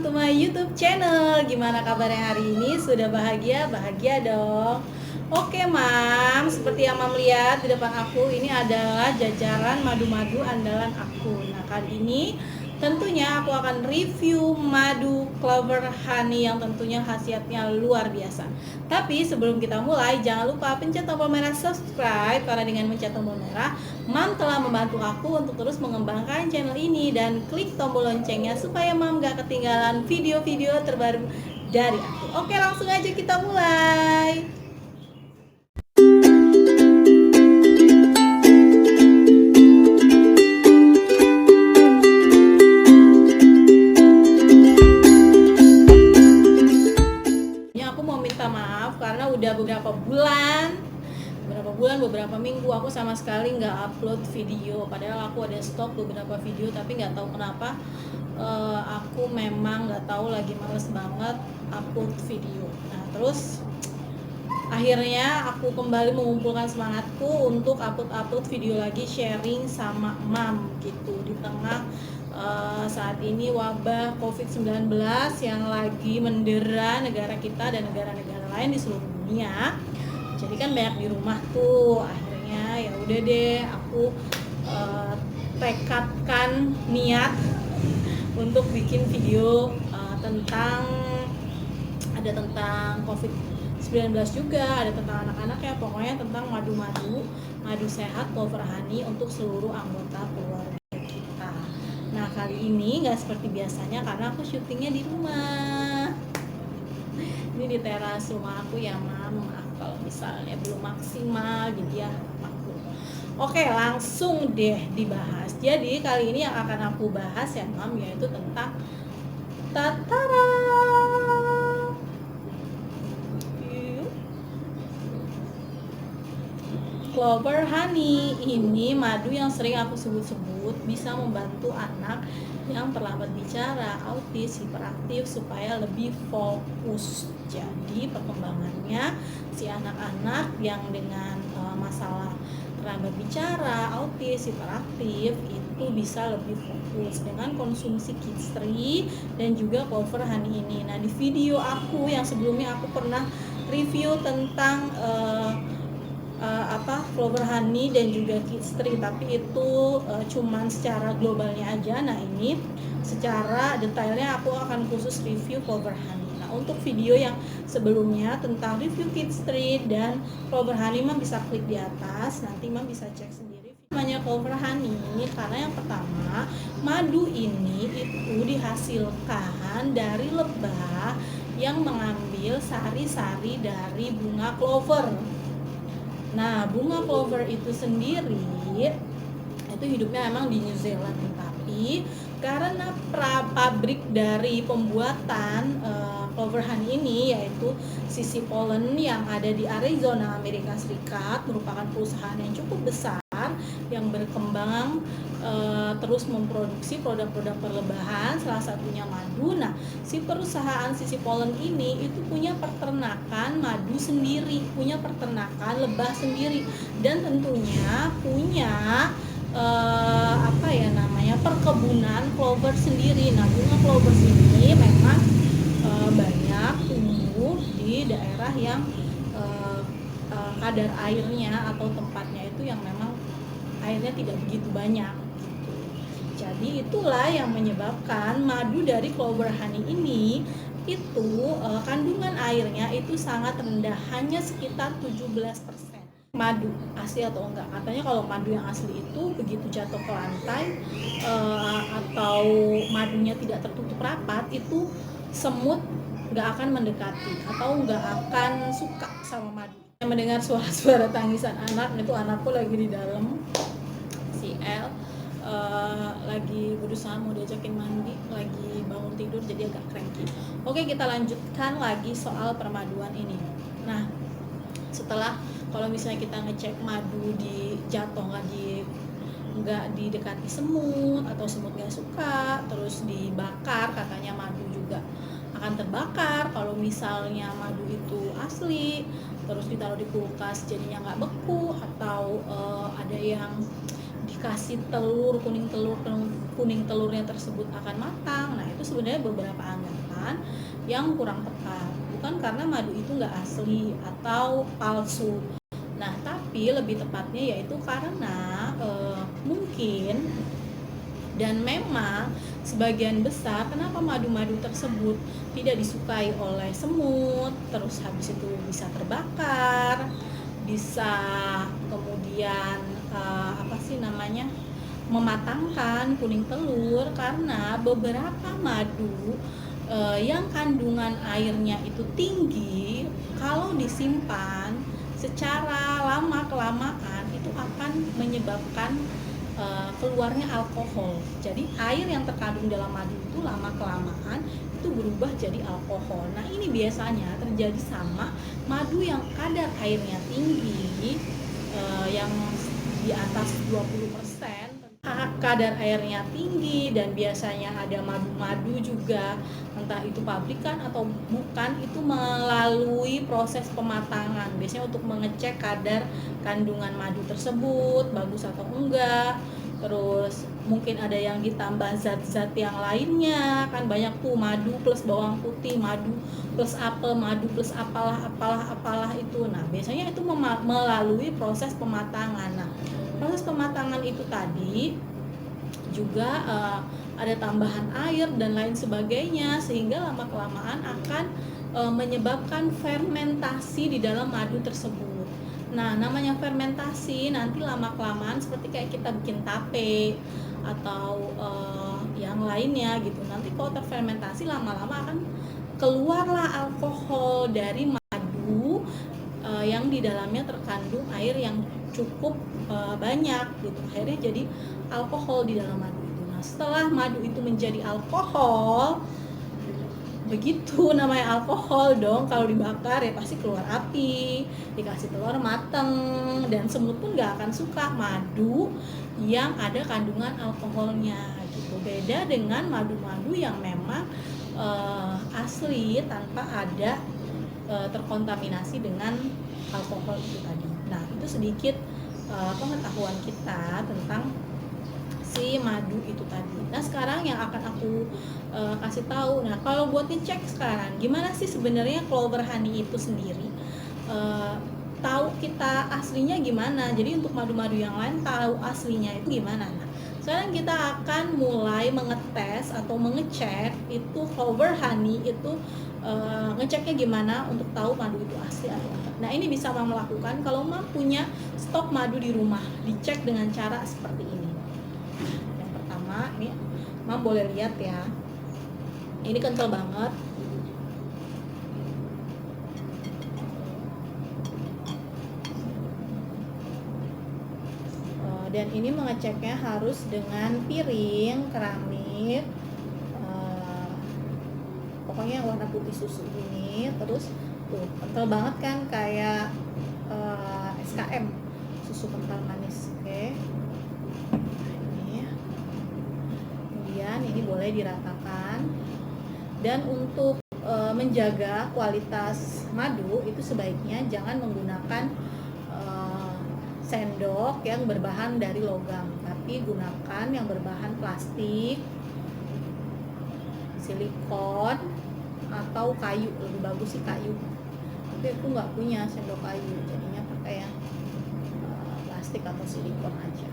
welcome to my YouTube channel. Gimana kabarnya hari ini? Sudah bahagia? Bahagia dong. Oke, Mam, seperti yang Mam lihat di depan aku, ini adalah jajaran madu-madu andalan aku. Nah, kali ini tentunya aku akan review madu Clover Honey yang tentunya khasiatnya luar biasa. Tapi sebelum kita mulai, jangan lupa pencet tombol merah subscribe, karena dengan mencet tombol merah, Mam telah membantu aku untuk terus mengembangkan channel ini, dan klik tombol loncengnya supaya Mam gak ketinggalan video-video terbaru dari aku. Oke, langsung aja kita mulai. Karena udah beberapa minggu aku sama sekali nggak upload video, padahal aku ada stok beberapa video, tapi nggak tahu kenapa aku memang nggak tahu lagi males banget upload video. Nah, terus akhirnya aku kembali mengumpulkan semangatku untuk upload video lagi, sharing sama Mam gitu di tengah saat ini wabah COVID-19 yang lagi mendera negara kita dan negara-negara lain di seluruh dunia. Jadi kan banyak di rumah tuh, akhirnya ya udah deh aku tekadkan niat untuk bikin video tentang COVID-19 juga, ada tentang anak-anak ya, pokoknya tentang madu sehat Clover Honey untuk seluruh anggota keluarga kita. Nah, kali ini nggak seperti biasanya karena aku syutingnya di rumah. Ini di teras rumah aku ya, Mam. Maaf kalau misalnya belum maksimal, jadi ya aku. Oke, langsung deh dibahas. Jadi kali ini yang akan aku bahas ya, Mam, yaitu tentang tatara Clover Honey. Ini madu yang sering aku sebut-sebut bisa membantu anak yang terlambat bicara, autis, hiperaktif supaya lebih fokus. Jadi perkembangannya si anak-anak yang dengan masalah terlambat bicara, autis, hiperaktif itu bisa lebih fokus dengan konsumsi Kids3 dan juga Clover Honey ini. Nah, di video aku yang sebelumnya aku pernah review tentang Clover Honey dan juga Kids3, tapi itu cuman secara globalnya aja. Nah, ini secara detailnya aku akan khusus review Clover Honey. Nah, untuk video yang sebelumnya tentang review Kids3 dan Clover Honey, Mam bisa klik di atas, nanti Mam bisa cek sendiri. Namanya Clover Honey karena yang pertama, madu ini itu dihasilkan dari lebah yang mengambil sari-sari dari bunga clover. Nah, bunga clover itu sendiri itu hidupnya emang di New Zealand, tapi karena pabrik dari pembuatan Clover Honey ini yaitu Sisi Pollen yang ada di Arizona, Amerika Serikat, merupakan perusahaan yang cukup besar yang berkembang terus memproduksi produk-produk perlebahan, salah satunya madu. Nah, si perusahaan Sisi Pollen ini itu punya peternakan madu sendiri, punya peternakan lebah sendiri, dan tentunya punya perkebunan clover sendiri. Nah, bunga clover ini memang banyak tumbuh di daerah yang kadar airnya atau tempatnya itu yang memang airnya tidak begitu banyak gitu. Jadi itulah yang menyebabkan madu dari Clover Honey ini itu kandungan airnya itu sangat rendah, hanya sekitar 17%. Madu asli atau enggak, katanya kalau madu yang asli itu begitu jatuh ke lantai atau madunya tidak tertutup rapat, itu semut nggak akan mendekati atau nggak akan suka sama madu. Mendengar suara-suara tangisan anak, itu anakku lagi di dalam, si El lagi berusaha mau diajakin mandi, lagi bangun tidur jadi agak cranky. Oke, kita lanjutkan lagi soal permaduan ini. Nah, setelah kalau misalnya kita ngecek madu di jatuh nggak didekati semut atau semut nggak suka, terus dibakar, katanya madu juga akan terbakar kalau misalnya madu itu asli, terus ditaruh di kulkas jadinya nggak beku, atau ada yang dikasih kuning telurnya tersebut akan matang. Nah, itu itu sebenarnya beberapa anggapan yang kurang tepat. Bukan karena madu itu nggak asli atau palsu. Nah, tapi lebih tepatnya yaitu karena mungkin dan memang sebagian besar kenapa madu-madu tersebut tidak disukai oleh semut, terus habis itu bisa terbakar, bisa kemudian mematangkan kuning telur, karena beberapa madu yang kandungan airnya itu tinggi, kalau disimpan secara lama kelamaan itu akan menyebabkan keluarnya alkohol. Jadi air yang terkandung dalam madu itu lama kelamaan itu berubah jadi alkohol. Nah, ini biasanya terjadi sama madu yang kadar airnya tinggi, yang di atas 20%. Kadar airnya tinggi dan biasanya ada madu-madu juga, entah itu pabrikan atau bukan, itu melalui proses pematangan biasanya untuk mengecek kadar kandungan madu tersebut bagus atau enggak. Terus mungkin ada yang ditambah zat-zat yang lainnya, kan banyak tuh madu plus bawang putih, madu plus apel, madu plus apalah itu. Nah, biasanya itu melalui proses pematangan. Nah, proses pematangan itu tadi juga ada tambahan air dan lain sebagainya, sehingga lama kelamaan akan menyebabkan fermentasi di dalam madu tersebut. Nah, namanya fermentasi nanti lama kelamaan seperti kayak kita bikin tape atau yang lainnya gitu. Nanti kalau terfermentasi lama-lama akan keluarlah alkohol dari madu yang di dalamnya terkandung air yang cukup banyak gitu. Akhirnya jadi alkohol di dalam madu itu. Nah, setelah madu itu menjadi alkohol, begitu namanya alkohol dong, kalau dibakar ya pasti keluar api, dikasih telur mateng, dan semut pun gak akan suka madu yang ada kandungan alkoholnya gitu. Beda dengan madu-madu yang memang asli tanpa ada terkontaminasi dengan alkohol itu tadi. Nah, itu sedikit pengetahuan kita tentang si madu itu tadi. Nah, sekarang yang akan aku kasih tahu. Nah, kalau buat ngecek sekarang, gimana sih sebenarnya clover honey itu sendiri? Tahu kita aslinya gimana? Jadi untuk madu-madu yang lain tahu aslinya itu gimana? Nah, sekarang kita akan mulai mengetes atau mengecek itu clover honey itu ngeceknya gimana untuk tahu madu itu asli atau enggak. Nah, ini bisa Mam lakukan kalau Mam punya stok madu di rumah. Dicek dengan cara seperti ini. Yang pertama, ini Mam boleh lihat ya. Ini kental banget. Dan ini mengeceknya harus dengan piring keramik, pokoknya warna putih susu ini. Terus tuh kental banget kan, kayak SKM, susu kental manis. Oke. Ini. Kemudian ini boleh diratakan. Dan untuk menjaga kualitas madu itu sebaiknya jangan menggunakan sendok yang berbahan dari logam, tapi gunakan yang berbahan plastik, silikon, atau kayu. Lebih bagus sih kayu, tapi aku nggak punya sendok kayu, jadinya pakai yang plastik atau silikon aja.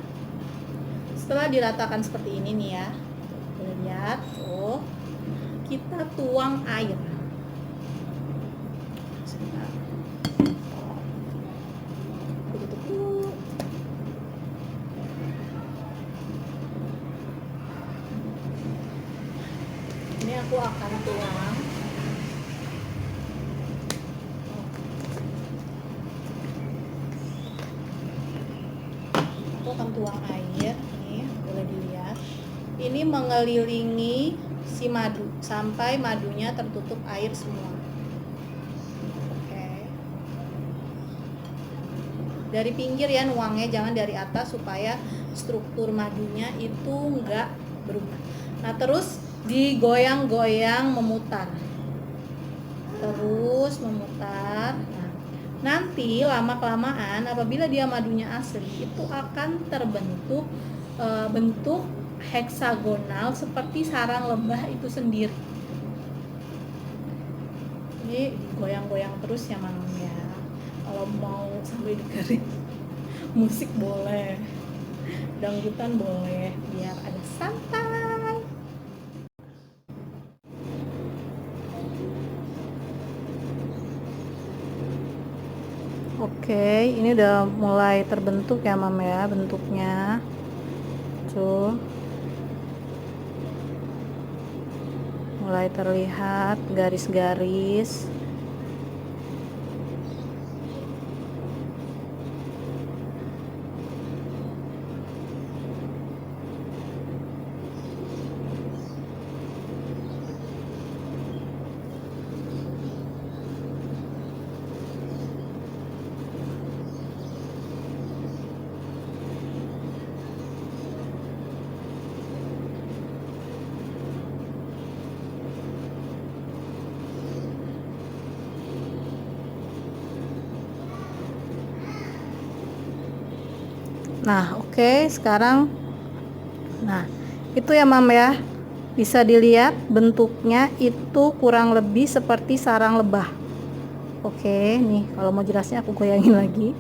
Setelah diratakan seperti ini nih ya, boleh lihat tuh, kita tuang air. Ini aku akan tuang. Aku akan tuang air. Nih, boleh dilihat. Ini mengelilingi si madu sampai madunya tertutup air semua. Oke. Dari pinggir ya nuangnya, jangan dari atas, supaya struktur madunya itu enggak berubah. Nah, terus digoyang-goyang, memutar, terus memutar. Nah, nanti lama-kelamaan apabila dia madunya asli, itu akan terbentuk bentuk heksagonal seperti sarang lebah itu sendiri. Ini goyang-goyang terus ya Mam ya. Kalau mau sambil dengerin musik boleh, dangdutan boleh, biar ada santai. Oke, ini udah mulai terbentuk ya Mam ya bentuknya. Tuh. Mulai terlihat garis-garis. Nah, oke, sekarang nah, itu ya Mam ya. Bisa dilihat bentuknya itu kurang lebih seperti sarang lebah. Oke, nih kalau mau jelasnya aku goyangin lagi.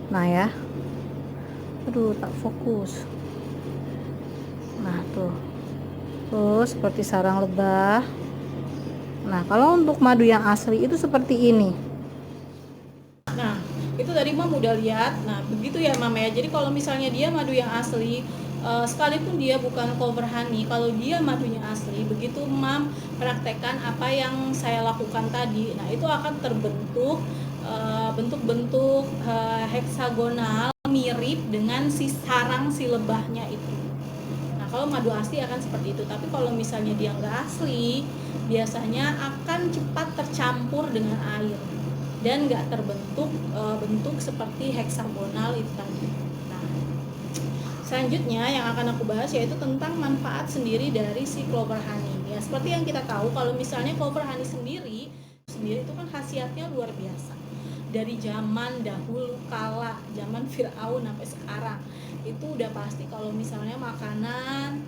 Nah ya. Aduh, tak fokus. Nah, tuh. Tuh, seperti sarang lebah. Nah, kalau untuk madu yang asli itu seperti ini. Nah, itu tadi Mam udah lihat. Nah, begitu ya Mam ya. Jadi kalau misalnya dia madu yang asli, sekalipun dia bukan clover honey, kalau dia madunya asli, begitu Mam praktekkan apa yang saya lakukan tadi, nah itu akan terbentuk bentuk-bentuk heksagonal mirip dengan si sarang si lebahnya itu. Nah, kalau madu asli akan seperti itu. Tapi kalau misalnya dia nggak asli, biasanya akan cepat tercampur dengan air dan nggak terbentuk bentuk seperti heksagonal itu tadi. Nah, selanjutnya yang akan aku bahas yaitu tentang manfaat sendiri dari si clover honey. Ya, seperti yang kita tahu kalau misalnya clover honey sendiri itu kan khasiatnya luar biasa. Dari zaman dahulu kala, zaman Fir'aun sampai sekarang, itu udah pasti kalau misalnya makanan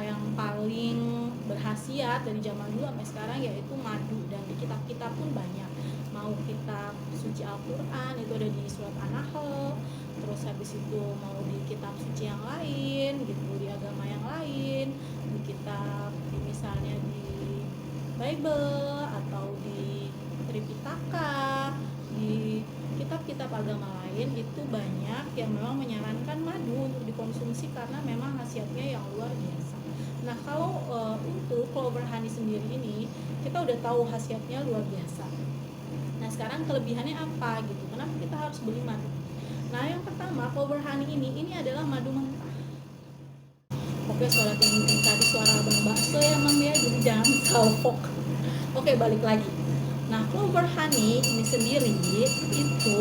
yang paling berkhasiat dari zaman dulu sampai sekarang yaitu madu, dan di kitab-kitab pun banyak. Mau kitab suci Al-Quran itu ada di surat An-Nahl, terus habis itu mau di kitab suci yang lain gitu, di agama yang lain, di kitab misalnya di Bible atau di Tripitaka, di kitab-kitab agama lain itu banyak yang memang menyarankan madu untuk dikonsumsi karena memang khasiatnya yang luar biasa. Nah, kalau untuk clover honey sendiri ini kita udah tahu khasiatnya luar biasa. Nah, sekarang kelebihannya apa gitu? Kenapa kita harus beli madu? Nah, yang pertama, clover honey ini adalah madu mentah. Oke, suara ting-ting tadi suara abang bakso ya Mam ya, jadi jangan salpok. Oke, balik lagi. Nah, clover honey ini sendiri itu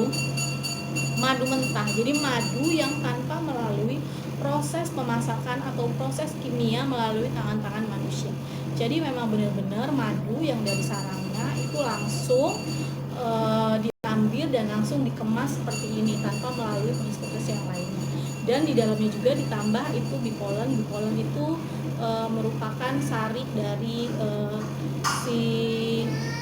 madu mentah. Jadi madu yang tanpa melalui proses pemasakan atau proses kimia melalui tangan-tangan manusia. Jadi memang benar-benar madu yang dari sarangnya itu langsung diambil dan langsung dikemas seperti ini tanpa melalui proses-proses yang lainnya. Dan di dalamnya juga ditambah itu bipolen. Bipolen itu merupakan sari dari si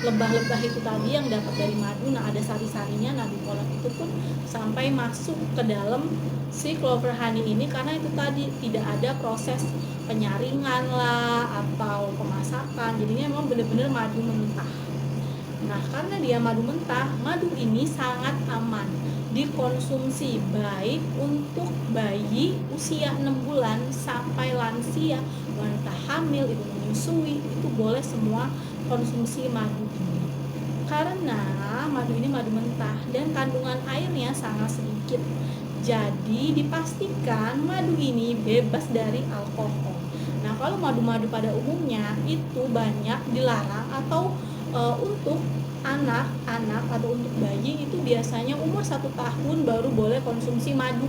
lebah-lebah itu tadi yang dapat dari madu. Nah, ada sari-sarinya. Nah, bipolen itu pun sampai masuk ke dalam si clover honey ini karena itu tadi tidak ada proses penyaringan lah atau pemasakan. Jadinya memang benar-benar madu mentah. Nah, karena dia madu mentah, madu ini sangat aman dikonsumsi, baik untuk bayi usia 6 bulan sampai lansia, wanita hamil, ibu menyusui, itu boleh semua konsumsi madu ini. Karena madu ini madu mentah dan kandungan airnya sangat sedikit. Jadi dipastikan madu ini bebas dari alkohol. Nah, kalau madu-madu pada umumnya itu banyak dilarang atau untuk anak-anak atau untuk bayi itu biasanya umur 1 tahun baru boleh konsumsi madu.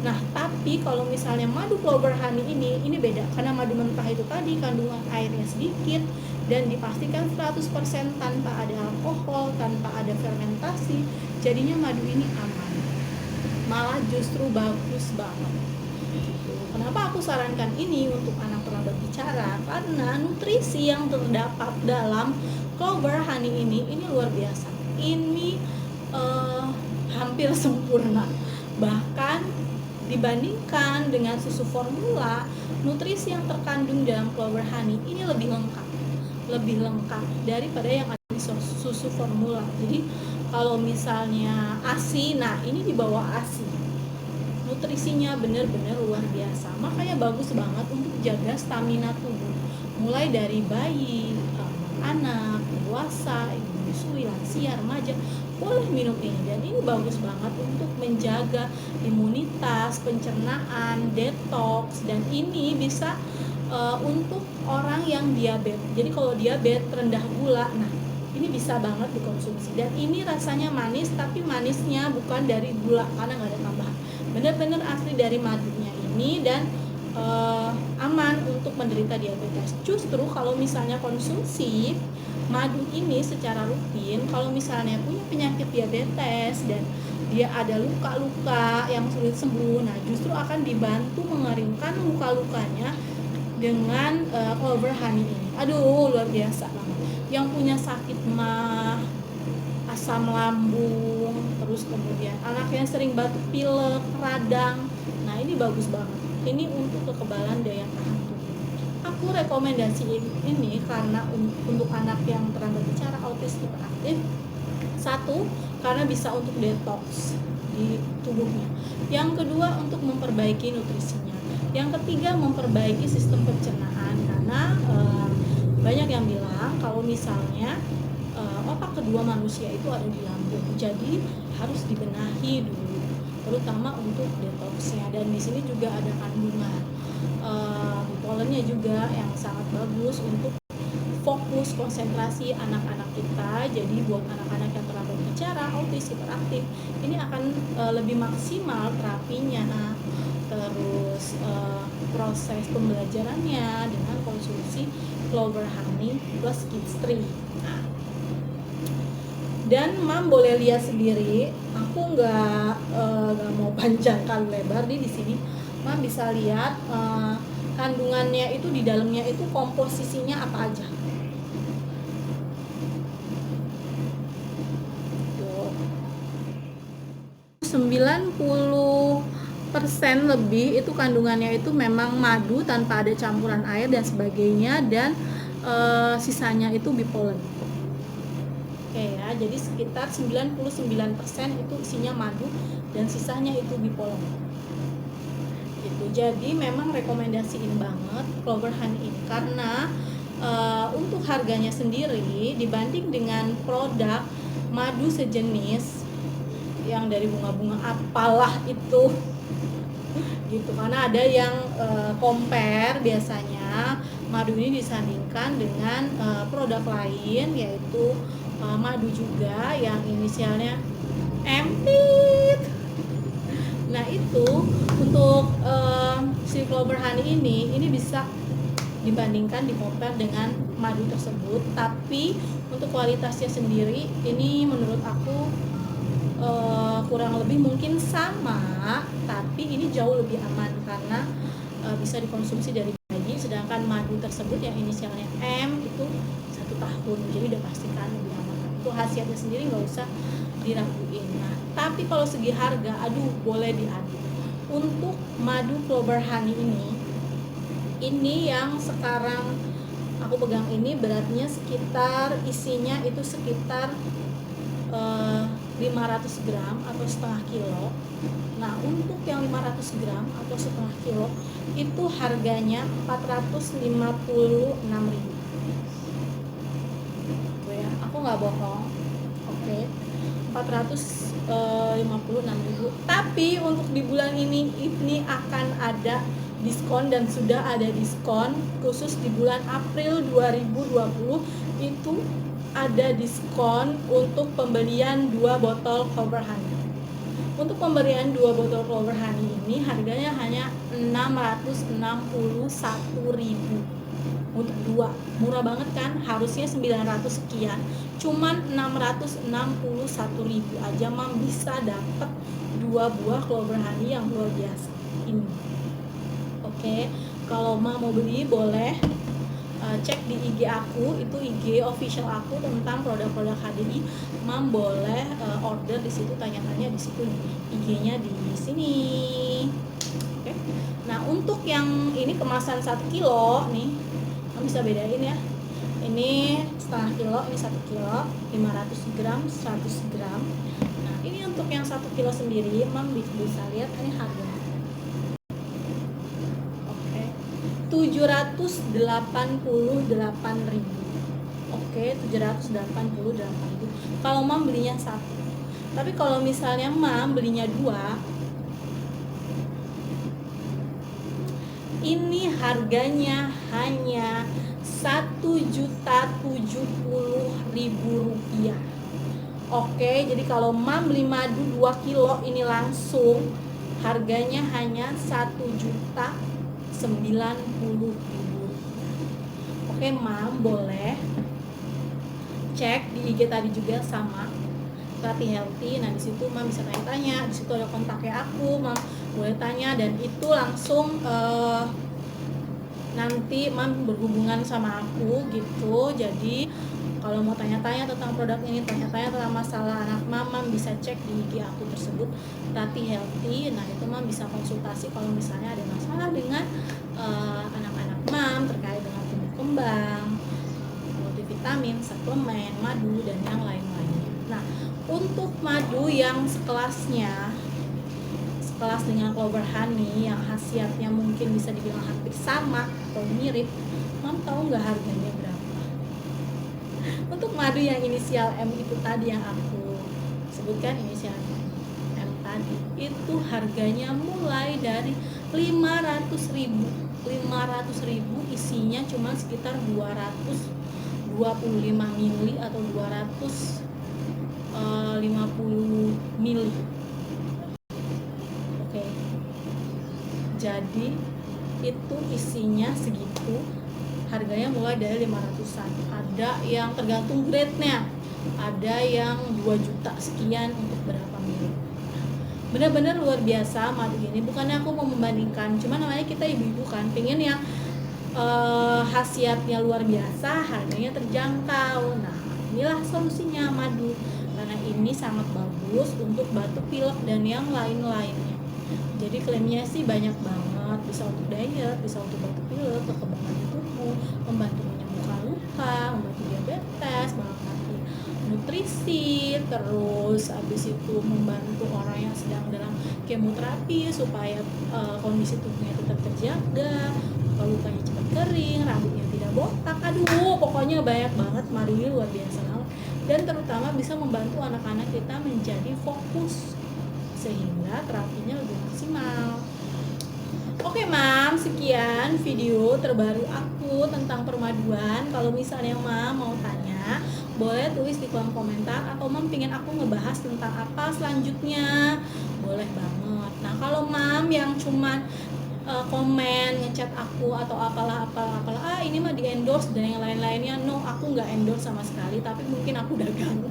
Nah, tapi kalau misalnya madu clover honey ini beda karena madu mentah itu tadi kandungan airnya sedikit dan dipastikan 100% tanpa ada alkohol, tanpa ada fermentasi. Jadinya madu ini aman. malah justru bagus banget. Kenapa aku sarankan ini untuk anak terlambat bicara? Karena nutrisi yang terdapat dalam clover honey ini luar biasa. Ini hampir sempurna. Bahkan dibandingkan dengan susu formula, nutrisi yang terkandung dalam clover honey ini lebih lengkap daripada yang ada di susu formula. Jadi kalau misalnya ASI, nah ini di bawah ASI. Nutrisinya benar-benar luar biasa. Makanya bagus banget untuk jaga stamina tubuh. Mulai dari bayi, anak, dewasa, ibu menyusui, lansia, remaja boleh minum ini. Dan ini bagus banget untuk menjaga imunitas, pencernaan, detox, dan ini bisa untuk orang yang diabetes. Jadi kalau diabetes, rendah gula, nah ini bisa banget dikonsumsi. Dan ini rasanya manis, tapi manisnya bukan dari gula karena nggak ada tambahan. Benar-benar asli dari madunya ini dan aman untuk menderita diabetes. Justru kalau misalnya konsumsi madu ini secara rutin, kalau misalnya punya penyakit diabetes dan dia ada luka-luka yang sulit sembuh, nah justru akan dibantu mengeringkan luka-lukanya dengan clover honey ini. Aduh, luar biasa banget. Yang punya sakit mah, asam lambung, terus kemudian anak yang sering batuk pilek, radang, nah ini bagus banget. Ini untuk kekebalan daya tahan tubuh. Aku rekomendasiin ini karena untuk anak yang terlambat bicara, autis, hiperaktif. Satu, karena bisa untuk detox di tubuhnya. Yang kedua, untuk memperbaiki nutrisinya. Yang ketiga, memperbaiki sistem pencernaan karena banyak yang bilang kalau misalnya otak kedua manusia itu ada di lambung, jadi harus dibenahi dulu, terutama untuk detoxnya. Dan di sini juga ada kandungan polennya juga yang sangat bagus untuk fokus konsentrasi anak-anak kita. Jadi buat anak-anak yang terlambat bicara, autis, hiperaktif, ini akan lebih maksimal terapinya, terus proses pembelajarannya dengan konsumsi clover honey plus kids tree. Nah, dan Mam boleh lihat sendiri, aku nggak mau panjangkan lebar di sini. Mam bisa lihat kandungannya itu di dalamnya itu komposisinya apa aja. Tuh. 90% lebih itu kandungannya itu memang madu tanpa ada campuran air dan sebagainya, dan sisanya itu bipolen. Oke ya, jadi sekitar 99% itu isinya madu dan sisanya itu bipolen. Gitu. Jadi memang rekomendasiin banget clover honey ini karena untuk harganya sendiri dibanding dengan produk madu sejenis yang dari bunga-bunga apalah itu gitu, karena ada yang compare biasanya madu ini disandingkan dengan produk lain, yaitu madu juga yang inisialnya MTIT. Nah itu untuk si clover honey ini bisa dibandingkan, di-compare dengan madu tersebut, tapi untuk kualitasnya sendiri ini menurut aku kurang lebih mungkin sama, tapi ini jauh lebih aman karena bisa dikonsumsi dari bayi, sedangkan madu tersebut yang inisialnya M itu 1 tahun, jadi udah pastikan lebih aman. Itu khasiatnya sendiri nggak usah diraguin. Nah, tapi kalau segi harga, aduh boleh diadu. Untuk madu clover honey ini yang sekarang aku pegang ini beratnya sekitar, isinya itu sekitar 500 gram atau setengah kilo. Nah untuk yang 500 gram atau setengah kilo itu harganya 456.000. Tuh ya, aku nggak bohong. Oke, 456.000. Tapi untuk di bulan ini akan ada diskon dan sudah ada diskon khusus di bulan April 2020 itu ada diskon untuk pembelian 2 botol clover honey. Untuk pemberian 2 botol clover honey ini harganya hanya 661.000. untuk dua. Murah banget kan, harusnya 900 sekian, cuman 661.000 aja mam bisa dapat 2 buah clover honey yang luar biasa ini. Oke, kalau mam mau beli boleh cek di IG aku, itu IG official aku tentang produk-produk HDI. Mam boleh order di situ, tanya-tanya di situ, IG-nya di sini. Oke. Nah, untuk yang ini kemasan 1 kilo nih, mam bisa bedain ya. Ini setengah kilo, ini 1 kilo, 500 gram, 100 gram. Nah, ini untuk yang 1 kilo sendiri, mam bisa lihat ini harganya. 788.000. Oke, 788.000 kalau mam belinya satu. Tapi kalau misalnya mam belinya 2, ini harganya hanya 1.070.000 rupiah. Oke, jadi kalau mam beli madu 2 kilo ini langsung harganya hanya 1.090.000. Oke, mam boleh cek di IG tadi juga sama Rati Healthy. Nah, di situ mam bisa tanya-tanya, di situ ada kontaknya aku, mam boleh tanya, dan itu langsung nanti mam berhubungan sama aku gitu. Jadi kalau mau tanya-tanya tentang produk ini, tanya-tanya tentang masalah anak mam bisa cek di IG aku tersebut, Rati Healthy. Nah, itu mam bisa konsultasi kalau misalnya ada masalah dengan anak-anak mam terkait dengan tumbuh kembang, multivitamin, suplemen, madu, dan yang lain-lainnya. Nah, untuk madu yang sekelas dengan clover honey yang khasiatnya mungkin bisa dibilang hampir sama atau mirip, mam tahu nggak harganya berapa? Untuk madu yang inisial M itu tadi yang aku sebutkan, inisial M tadi, itu harganya mulai dari 500.000. Isinya cuma sekitar 225 mili atau 250 mili. Oke. Jadi itu isinya segitu. Harganya mulai dari 500-an. Ada yang tergantung grade-nya. Ada yang 2 juta sekian untuk berapa mili. Benar-benar luar biasa madu ini. Bukannya aku mau membandingkan, cuma namanya kita ibu-ibu kan pengen yang khasiatnya luar biasa, harganya terjangkau. Nah, inilah solusinya madu, karena ini sangat bagus untuk batuk pilek dan yang lain-lainnya. Jadi klaimnya sih banyak banget, bisa untuk diet, bisa untuk batuk pilek, kekebalan tubuh, membantu menyembuhkan luka, membantu diabetes, melengkapi nutrisi, terus habis itu membantu orang yang sedang dalam kemoterapi supaya kondisi tubuhnya tetap terjaga, lukanya cepat kering, rambutnya tidak botak. Aduh, pokoknya banyak banget, madu ini luar biasa banget. Dan terutama bisa membantu anak-anak kita menjadi fokus sehingga terapinya lebih maksimal. Oke mam, sekian video terbaru aku tentang permaduan. Kalau misalnya mam mau tanya, boleh tulis di kolom komentar, atau mam pengen aku ngebahas tentang apa selanjutnya, boleh banget. Nah, kalau mam yang cuman komen, ngechat aku atau apalah ini mah di endorse dan yang lain-lainnya, no, aku nggak endorse sama sekali, tapi mungkin aku dagang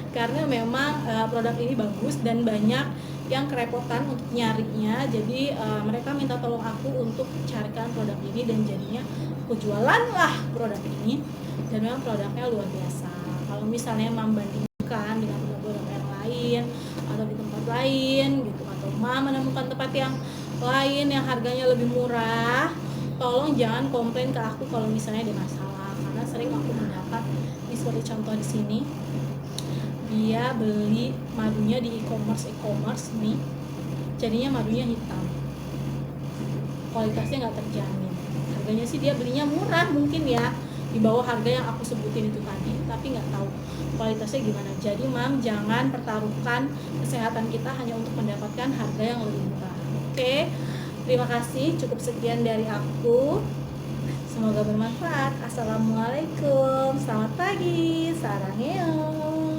karena memang produk ini bagus dan banyak yang kerepotan untuk nyarinya. Jadi mereka minta tolong aku untuk carikan produk ini, dan jadinya aku jualan lah produk ini, dan memang produknya luar biasa. Kalau misalnya membandingkan dengan produk yang lain atau di tempat lain gitu, atau menemukan tempat yang lain yang harganya lebih murah, tolong jangan komplain ke aku kalau misalnya ada masalah, karena sering aku mendapat seperti contoh di sini, dia beli madunya di e-commerce nih, jadinya madunya hitam, kualitasnya nggak terjamin. Harganya sih dia belinya murah mungkin ya, di bawah harga yang aku sebutin itu tadi, tapi nggak tahu kualitasnya gimana. Jadi mam, jangan pertaruhkan kesehatan kita hanya untuk mendapatkan harga yang lebih murah. Oke, terima kasih, cukup sekian dari aku, semoga bermanfaat. Assalamualaikum, selamat pagi, sarangheyo.